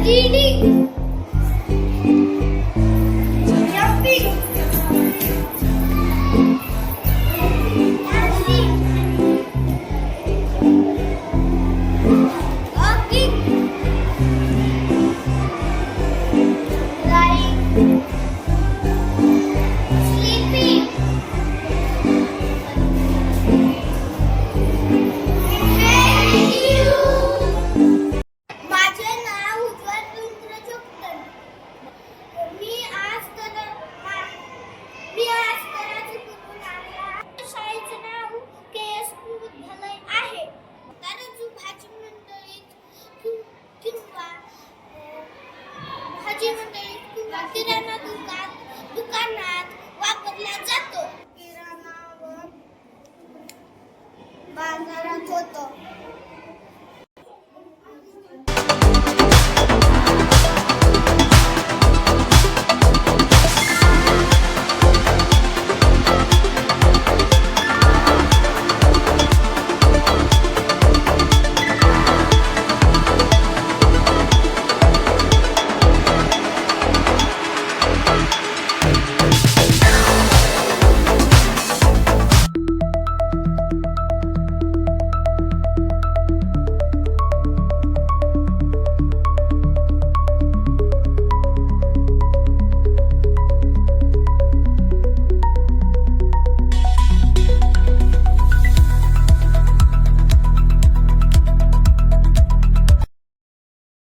Reading, jumping, dancing, walking, lying, sleeping, thank you. माझे नाव उज्ज्वल रुद्रचोक्कर. मी आज कराची कुठून आला. शाळेचे नाव KS विद्यालय आहे. ताराजू भाजी मंडळीत किंवा किराणा दुकानात वापरला जातो. किराणा व बाजारात